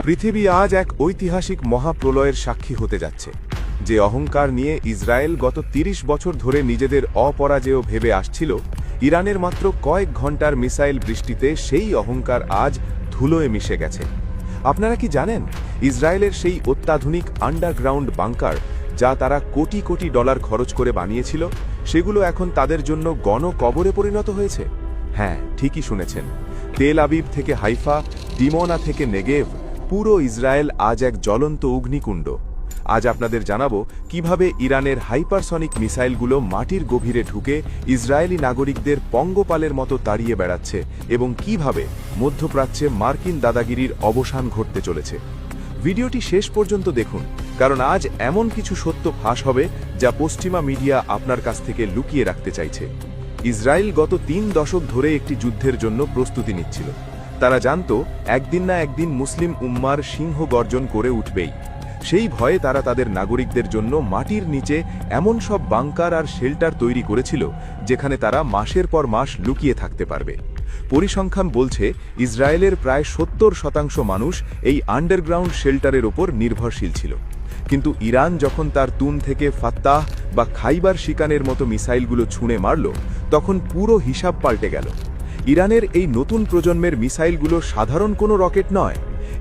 পৃথিবী আজ এক ঐতিহাসিক মহাপ্রলয়ের সাক্ষী হতে যাচ্ছে। যে অহংকার নিয়ে ইসরায়েল গত ৩০ বছর ধরে নিজেদের অপরাজেয় ভেবে আসছিল, ইরানের মাত্র কয়েক ঘন্টার মিসাইল বৃষ্টিতে সেই অহংকার আজ ধুলোয় মিশে গেছে। আপনারা কি জানেন, ইসরায়েলের সেই অত্যাধুনিক আন্ডারগ্রাউন্ড বাংকার, যা তারা কোটি কোটি ডলার খরচ করে বানিয়েছিল, সেগুলো এখন তাদের জন্য গণকবরে পরিণত হয়েছে? হ্যাঁ, ঠিকই শুনেছেন। তেল আবিব থেকে হাইফা, ডিমোনা থেকে নেগেভ, পুরো ইসরায়েল আজ এক জ্বলন্ত অগ্নিকুণ্ড। আজ আপনাদের জানাবো কিভাবে ইরানের হাইপারসনিক মিসাইলগুলো মাটির গভীরে ঢুকে ইসরায়েলি নাগরিকদের পঙ্গপালের মতো তাড়িয়ে বেড়াচ্ছে এবং কিভাবে মধ্যপ্রাচ্যে মার্কিন দাদাগিরির অবসান ঘটতে চলেছে। ভিডিওটি শেষ পর্যন্ত দেখুন, কারণ আজ এমন কিছু সত্য ফাঁস হবে যা পশ্চিমা মিডিয়া আপনার কাছ থেকে লুকিয়ে রাখতে চাইছে। ইসরায়েল গত ৩ দশক ধরে একটি যুদ্ধের জন্য প্রস্তুতি নিচ্ছিল। তারা জানত একদিন না একদিন মুসলিম উম্মার সিংহ গর্জন করে উঠবেই। সেই ভয়ে তারা তাদের নাগরিকদের জন্য মাটির নিচে এমন সব বাংকার আর শেল্টার তৈরি করেছিল যেখানে তারা মাসের পর মাস লুকিয়ে থাকতে পারবে। পরিসংখ্যান বলছে ইসরায়েলের প্রায় ৭০% মানুষ এই আন্ডারগ্রাউন্ড শেল্টারের ওপর নির্ভরশীল ছিল। কিন্তু ইরান যখন তার তুন থেকে ফাত্তাহ বা খাইবার শিকানের মতো মিসাইলগুলো ছুঁড়ে মারল, তখন পুরো হিসাব পাল্টে গেল। ইরানের এই নতুন প্রজন্মের মিসাইলগুলো সাধারণ কোনো রকেট নয়,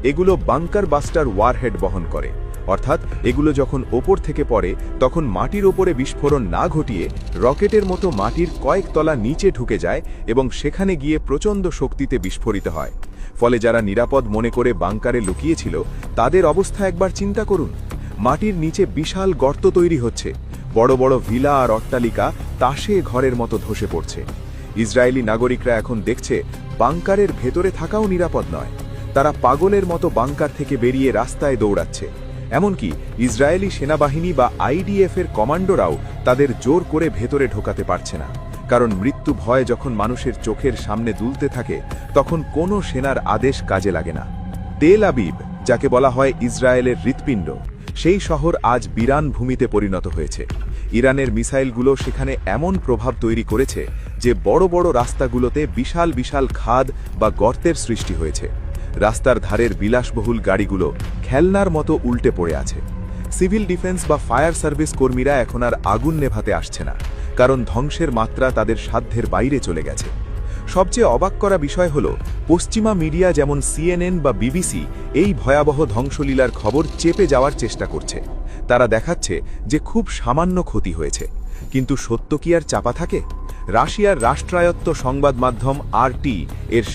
এগুলো বাংকার বাস্টার ওয়ারহেড বহন করে। অর্থাৎ এগুলো যখন ওপর থেকে পড়ে তখন মাটির ওপরে বিস্ফোরণ না ঘটিয়ে রকেটের মতো মাটির কয়েক তলা নিচে ঢুকে যায় এবং সেখানে গিয়ে প্রচণ্ড শক্তিতে বিস্ফোরিত হয়। ফলে যারা নিরাপদ মনে করে বাংকারে লুকিয়েছিল, তাদের অবস্থা একবার চিন্তা করুন। মাটির নিচে বিশাল গর্ত তৈরি হচ্ছে, বড় বড় ভিলা আর অট্টালিকা তাসে ঘরের মতো ধসে পড়ছে। ইসরায়েলি নাগরিকরা এখন দেখছে বাংকারের ভেতরে থাকাও নিরাপদ নয়। তারা পাগলের মতো বাংকার থেকে বেরিয়ে রাস্তায় দৌড়াচ্ছে। এমনকি ইসরায়েলি সেনাবাহিনী বা আইডিএফের কমান্ডোরাও তাদের জোর করে ভেতরে ঢোকাতে পারছে না, কারণ মৃত্যু ভয় যখন মানুষের চোখের সামনে দুলতে থাকে তখন কোনো সেনার আদেশ কাজে লাগে না। তেল আবিব, যাকে বলা হয় ইসরায়েলের হৃৎপিণ্ড, সেই শহর আজ বিরান ভূমিতে পরিণত হয়েছে। ইরানের মিসাইলগুলো সেখানে এমন প্রভাব তৈরি করেছে যে বড় বড় রাস্তাগুলোতে বিশাল বিশাল খাদ বা গর্তের সৃষ্টি হয়েছে। রাস্তার ধারের বিলাসবহুল গাড়িগুলো খেলনার মতো উল্টে পড়ে আছে। সিভিল ডিফেন্স বা ফায়ার সার্ভিস কর্মীরা এখন আর আগুন নেভাতে আসছে না, কারণ ধ্বংসের মাত্রা তাদের সাধ্যের বাইরে চলে গেছে। সবচেয়ে অবাক করা বিষয় হল, পশ্চিমা মিডিয়া যেমন CNN বা BBC এই ভয়াবহ ধ্বংসলীলার খবর চেপে যাওয়ার চেষ্টা করছে। তারা দেখাচ্ছে যে খুব সামান্য ক্ষতি হয়েছে, কিন্তু সত্য কি আর চাপা থাকে? রাশিয়ার রাষ্ট্রায়ত্ত সংবাদ মাধ্যম RT এর